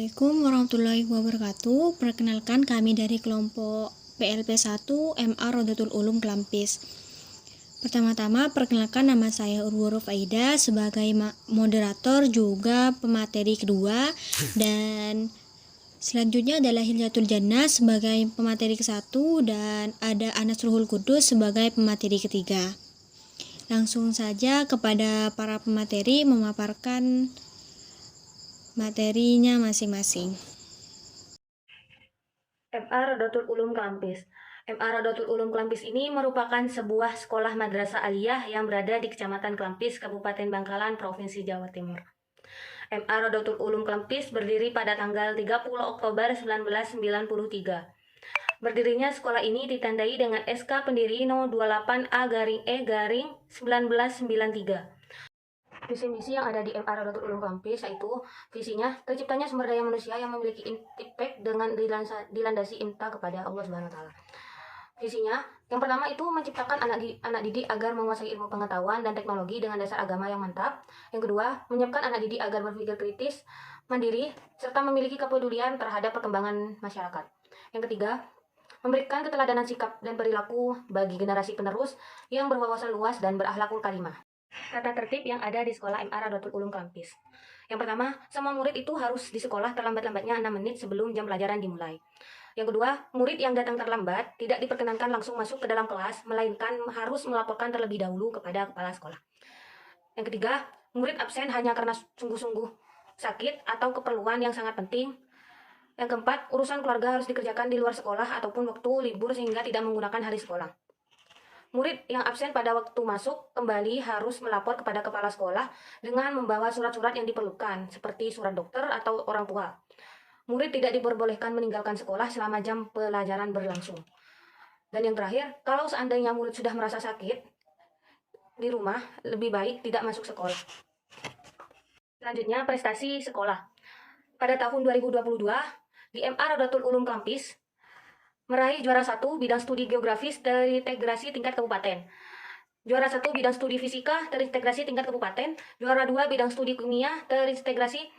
Assalamualaikum warahmatullahi wabarakatuh. Perkenalkan kami dari kelompok PLP 1 MA Rodatul Ulum Klampis. Pertama-tama perkenalkan nama saya Urwuruf Aida sebagai moderator juga pemateri kedua, dan selanjutnya adalah Hilyatul Jannah sebagai pemateri ke-1 dan ada Anas Ruhul Kudus sebagai pemateri ketiga. Langsung saja kepada para pemateri memaparkan materinya masing-masing. MA Rodatul Ulum Klampis. MA Rodatul Ulum Klampis ini merupakan sebuah sekolah madrasah aliyah yang berada di Kecamatan Klampis, Kabupaten Bangkalan, Provinsi Jawa Timur. MA Rodatul Ulum Klampis berdiri pada tanggal 30 Oktober 1993. Berdirinya sekolah ini ditandai dengan SK Pendiri No. 28A/E/1993. Visi misi yang ada di MA Rodatul Ulum Klampis yaitu visinya terciptanya sumber daya manusia yang memiliki impact dengan dilandasi cinta kepada Allah Subhanahu wa taala. Visinya yang pertama itu menciptakan anak didik agar menguasai ilmu pengetahuan dan teknologi dengan dasar agama yang mantap. Yang kedua, menyiapkan anak didik agar berpikir kritis, mandiri, serta memiliki kepedulian terhadap perkembangan masyarakat. Yang ketiga, memberikan keteladanan sikap dan perilaku bagi generasi penerus yang berwawasan luas dan berakhlakul karimah. Tata tertib yang ada di sekolah MA Rodatul Ulum Klampis. Yang pertama, semua murid itu harus di sekolah terlambat-lambatnya 6 menit sebelum jam pelajaran dimulai. Yang kedua, murid yang datang terlambat tidak diperkenankan langsung masuk ke dalam kelas, melainkan harus melaporkan terlebih dahulu kepada kepala sekolah. Yang ketiga, murid absen hanya karena sungguh-sungguh sakit atau keperluan yang sangat penting. Yang keempat, urusan keluarga harus dikerjakan di luar sekolah ataupun waktu libur sehingga tidak menggunakan hari sekolah. Murid yang absen pada waktu masuk kembali harus melapor kepada kepala sekolah dengan membawa surat-surat yang diperlukan, seperti surat dokter atau orang tua. Murid tidak diperbolehkan meninggalkan sekolah selama jam pelajaran berlangsung. Dan yang terakhir, kalau seandainya murid sudah merasa sakit di rumah, lebih baik tidak masuk sekolah. Selanjutnya, prestasi sekolah. Pada tahun 2022, di MA Rodatul Ulum Klampis, meraih juara 1 bidang studi geografis terintegrasi tingkat kabupaten. Juara 1 bidang studi fisika terintegrasi tingkat kabupaten. Juara 2 bidang studi kimia terintegrasi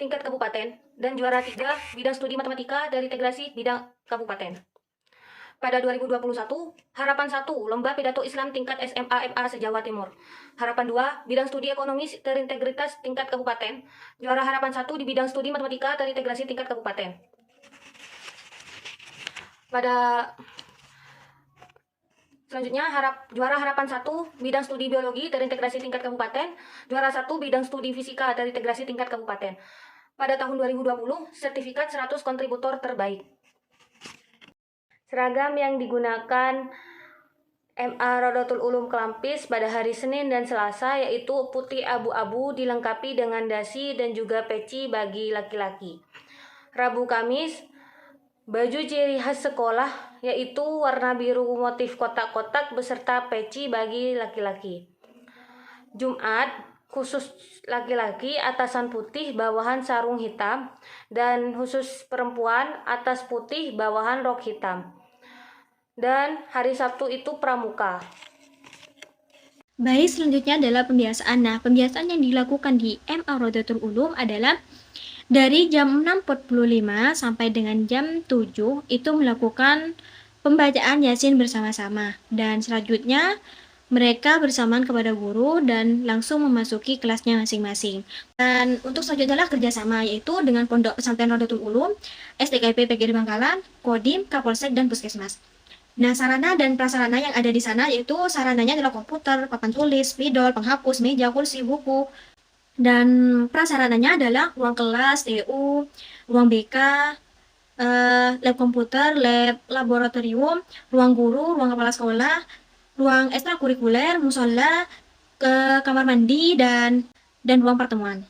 tingkat kabupaten. Dan juara 3 bidang studi matematika terintegrasi bidang kabupaten. Pada 2021, Harapan 1 Lomba Pidato Islam tingkat SMA MA se-Jawa Timur. Harapan 2 bidang studi ekonomi terintegritas tingkat kabupaten. Juara Harapan 1 di bidang studi matematika terintegrasi tingkat kabupaten. Selanjutnya, juara Harapan 1 bidang studi biologi terintegrasi tingkat kabupaten, juara 1 bidang studi fisika terintegrasi tingkat kabupaten. Pada tahun 2020, sertifikat 100 kontributor terbaik. Seragam yang digunakan MA Rodatul Ulum Klampis pada hari Senin dan Selasa yaitu putih abu-abu dilengkapi dengan dasi dan juga peci bagi laki-laki. Rabu Kamis, baju ciri khas sekolah yaitu warna biru motif kotak-kotak beserta peci bagi laki-laki. Jumat, khusus laki-laki atasan putih bawahan sarung hitam, dan khusus perempuan atas putih bawahan rok hitam. Dan hari Sabtu itu pramuka. Baik, selanjutnya adalah pembiasaan. Nah, pembiasaan yang dilakukan di MA Rodatul Ulum adalah dari jam 6.45 sampai dengan jam 7 itu melakukan pembacaan Yasin bersama-sama. Dan selanjutnya mereka bersamaan kepada guru dan langsung memasuki kelasnya masing-masing. Dan untuk selanjutnya adalah kerjasama, yaitu dengan Pondok Pesantren Rodatul Ulum, SDKP PGRI Bangkalan, Kodim, Kapolsek, dan Puskesmas. Nah, sarana dan prasarana yang ada di sana yaitu sarananya adalah komputer, papan tulis, spidol, penghapus, meja, kursi, buku. Dan prasarananya adalah ruang kelas, TU, ruang BK, lab komputer, lab laboratorium, ruang guru, ruang kepala sekolah, ruang ekstrakurikuler, musola, kamar mandi, dan ruang pertemuan.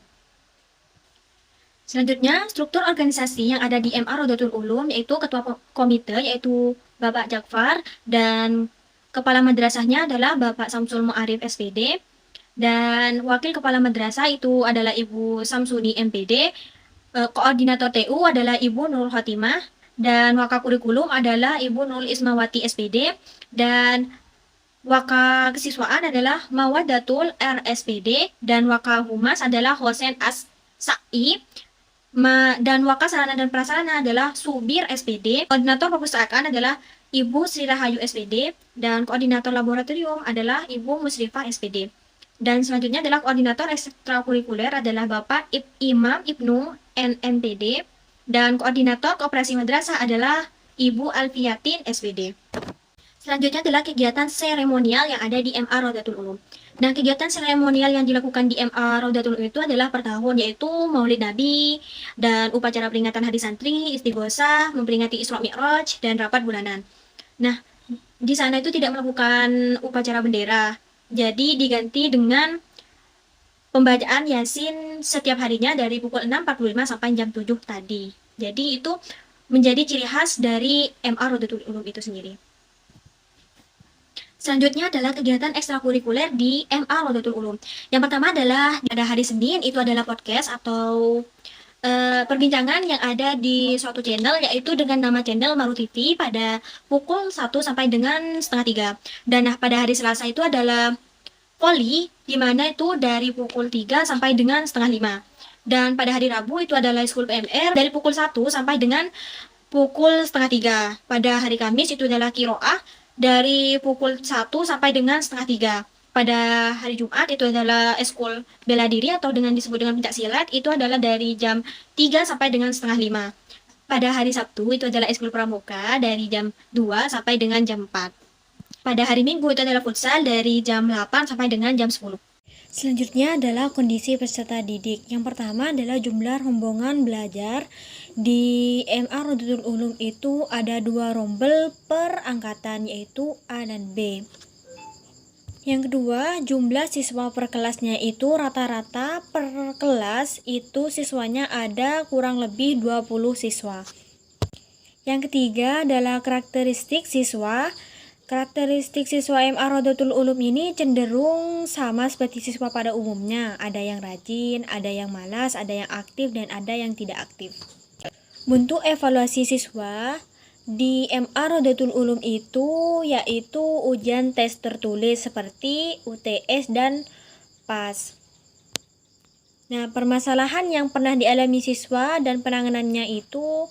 Selanjutnya, struktur organisasi yang ada di MA Rodatul Ulum yaitu ketua komite yaitu Bapak Jakfar, dan kepala madrasahnya adalah Bapak Samsul Mu'arif SPD, dan wakil kepala madrasah itu adalah Ibu Samsudi MPD, koordinator TU adalah Ibu Nurul Khotimah, dan waka kurikulum adalah Ibu Nurul Ismawati SPD, dan waka kesiswaan adalah Mawadatul RSPD, dan waka humas adalah Hosen As Sa'i, Dan Waka Sarana dan Prasarana adalah Subir SPD, koordinator perpustakaan adalah Ibu Sri Rahayu SPD, dan koordinator laboratorium adalah Ibu Musrifah SPD. Dan selanjutnya adalah koordinator ekstrakurikuler adalah Bapak Imam Ibnu NMPD, dan koordinator koperasi madrasah adalah Ibu Alfiatin SPD. Selanjutnya adalah kegiatan seremonial yang ada di MA Raudatul Ulum. Nah, kegiatan seremonial yang dilakukan di MA Raudatul Ulum itu adalah per tahun, yaitu Maulid Nabi, dan upacara peringatan Hari Santri, Istighosah, memperingati Isra Mi'raj, dan rapat bulanan. Nah, di sana itu tidak melakukan upacara bendera, jadi diganti dengan pembacaan Yasin setiap harinya dari pukul 6.45 sampai jam 7 tadi. Jadi itu menjadi ciri khas dari MA Raudatul Ulum itu sendiri. Selanjutnya adalah kegiatan ekstrakurikuler di MA Raudatul Ulum. Yang pertama adalah pada hari Senin, itu adalah podcast atau perbincangan yang ada di suatu channel, yaitu dengan nama channel Maru TV pada pukul 1 sampai dengan setengah 3. Dan pada hari Selasa itu adalah voli, di mana itu dari pukul 3 sampai dengan setengah 5. Dan pada hari Rabu itu adalah School PMR dari pukul 1 sampai dengan pukul setengah 3. Pada hari Kamis itu adalah Kiroah dari pukul 1 sampai dengan setengah 3. Pada hari Jumat itu adalah eskul bela diri atau dengan disebut dengan pencak silat, itu adalah dari jam 3 sampai dengan setengah 5. Pada hari Sabtu itu adalah eskul pramuka dari jam 2 sampai dengan jam 4. Pada hari Minggu itu adalah futsal dari jam 8 sampai dengan jam 10. Selanjutnya adalah kondisi peserta didik. Yang pertama adalah jumlah rombongan belajar. Di MA Raudatul Ulum itu ada 2 rombel per angkatan, yaitu A dan B. Yang kedua, jumlah siswa per kelasnya itu rata-rata per kelas itu siswanya ada kurang lebih 20 siswa. Yang ketiga adalah karakteristik siswa. Karakteristik siswa MA Raudatul Ulum ini cenderung sama seperti siswa pada umumnya. Ada yang rajin, ada yang malas, ada yang aktif, dan ada yang tidak aktif. Bentuk evaluasi siswa di MA Raudatul Ulum itu yaitu ujian tes tertulis seperti UTS dan PAS. Nah, permasalahan yang pernah dialami siswa dan penanganannya itu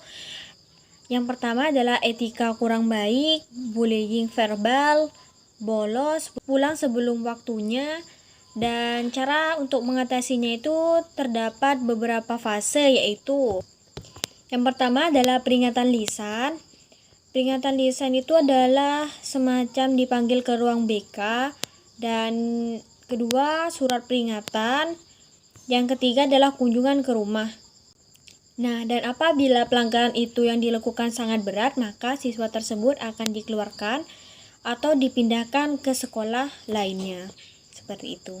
yang pertama adalah etika kurang baik, bullying verbal, bolos, pulang sebelum waktunya, dan cara untuk mengatasinya itu terdapat beberapa fase, yaitu yang pertama adalah peringatan lisan. Peringatan lisan itu adalah semacam dipanggil ke ruang BK, dan kedua surat peringatan, yang ketiga adalah kunjungan ke rumah. Nah, dan apabila pelanggaran itu yang dilakukan sangat berat, maka siswa tersebut akan dikeluarkan atau dipindahkan ke sekolah lainnya. Seperti itu.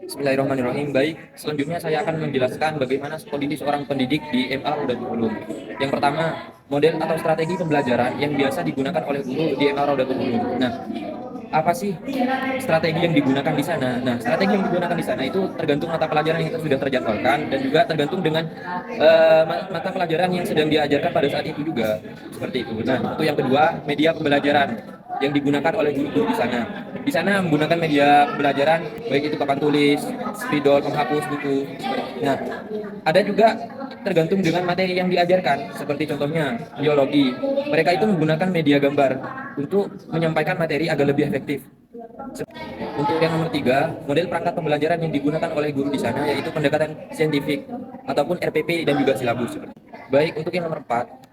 Bismillahirrahmanirrahim. Baik, selanjutnya saya akan menjelaskan bagaimana kondisi seorang pendidik di MA Raudatul Ulum. Yang pertama, model atau strategi pembelajaran yang biasa digunakan oleh guru di MA Raudatul Ulum. Nah, apa sih strategi yang digunakan di sana? Nah, strategi yang digunakan di sana itu tergantung mata pelajaran yang sudah terjadwalkan dan juga tergantung dengan mata pelajaran yang sedang diajarkan pada saat itu juga. Seperti itu. Nah, itu yang kedua, media pembelajaran yang digunakan oleh guru-guru di sana. Di sana menggunakan media pembelajaran baik itu papan tulis, spidol, penghapus buku. Nah, ada juga tergantung dengan materi yang diajarkan. Seperti contohnya biologi, mereka itu menggunakan media gambar untuk menyampaikan materi agar lebih efektif. Untuk yang nomor 3, model perangkat pembelajaran yang digunakan oleh guru di sana yaitu pendekatan saintifik ataupun RPP dan juga silabus. Baik, untuk yang nomor 4,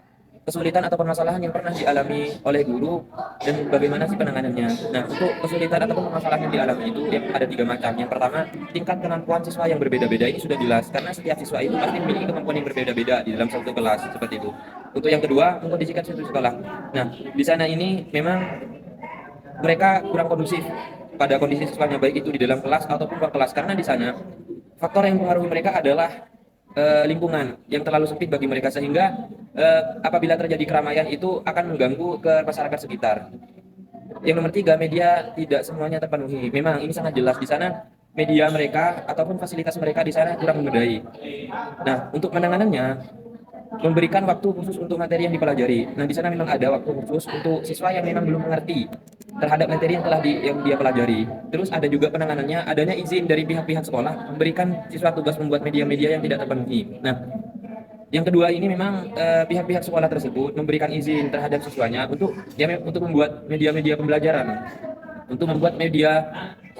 kesulitan atau permasalahan yang pernah dialami oleh guru dan bagaimana sih penanganannya. Nah, untuk kesulitan atau permasalahan yang dialami itu ada 3 macam. Yang pertama, tingkat kemampuan siswa yang berbeda-beda. Ini sudah jelas karena setiap siswa itu pasti memiliki kemampuan yang berbeda-beda di dalam satu kelas seperti itu. Untuk yang kedua, mengkondisikan satu sekolah. Nah, di sana ini memang mereka kurang kondusif pada kondisi siswanya, baik itu di dalam kelas ataupun luar kelas, karena di sana faktor yang mempengaruhi mereka adalah lingkungan yang terlalu sempit bagi mereka, sehingga apabila terjadi keramaian itu akan mengganggu ke masyarakat sekitar. Yang nomor 3, media tidak semuanya terpenuhi. Memang ini sangat jelas di sana media mereka ataupun fasilitas mereka di sana kurang memadai. Nah, untuk penanganannya memberikan waktu khusus untuk materi yang dipelajari. Nah, di sana memang ada waktu khusus untuk siswa yang memang belum mengerti terhadap materi yang telah yang dia pelajari. Terus ada juga penanganannya, adanya izin dari pihak-pihak sekolah memberikan siswa tugas membuat media-media yang tidak terpenuhi. Nah, Yang kedua ini memang pihak-pihak sekolah tersebut memberikan izin terhadap siswanya untuk membuat media-media pembelajaran, untuk membuat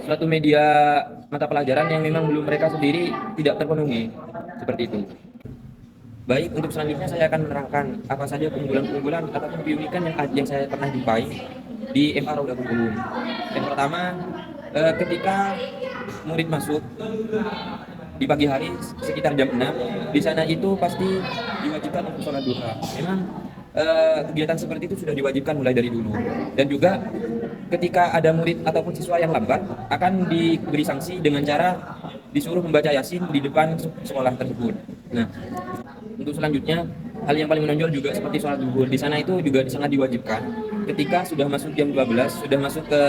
suatu media mata pelajaran yang memang belum mereka sendiri tidak terpenuhi, seperti itu. Baik, untuk selanjutnya saya akan menerangkan apa saja keunggulan-keunggulan ataupun keunikan yang saya pernah jumpai di MA Raudatul Ulum. Yang pertama, ketika murid masuk di pagi hari sekitar jam 6, di sana itu pasti diwajibkan untuk sholat duha. Memang kegiatan seperti itu sudah diwajibkan mulai dari dulu. Dan juga ketika ada murid ataupun siswa yang lambat akan diberi sanksi dengan cara disuruh membaca Yasin di depan sekolah tersebut. Nah, untuk selanjutnya hal yang paling menonjol juga seperti sholat zuhur. Di sana itu juga sangat diwajibkan. Ketika sudah masuk jam 12, sudah masuk ke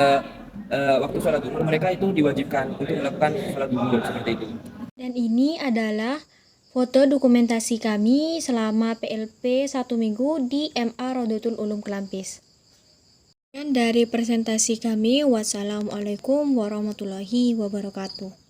waktu sholat zuhur, mereka itu diwajibkan untuk melakukan sholat zuhur seperti itu. Dan ini adalah foto dokumentasi kami selama PLP 1 minggu di MA Raudatul Ulum Kelampis. Dan dari presentasi kami, wassalamualaikum warahmatullahi wabarakatuh.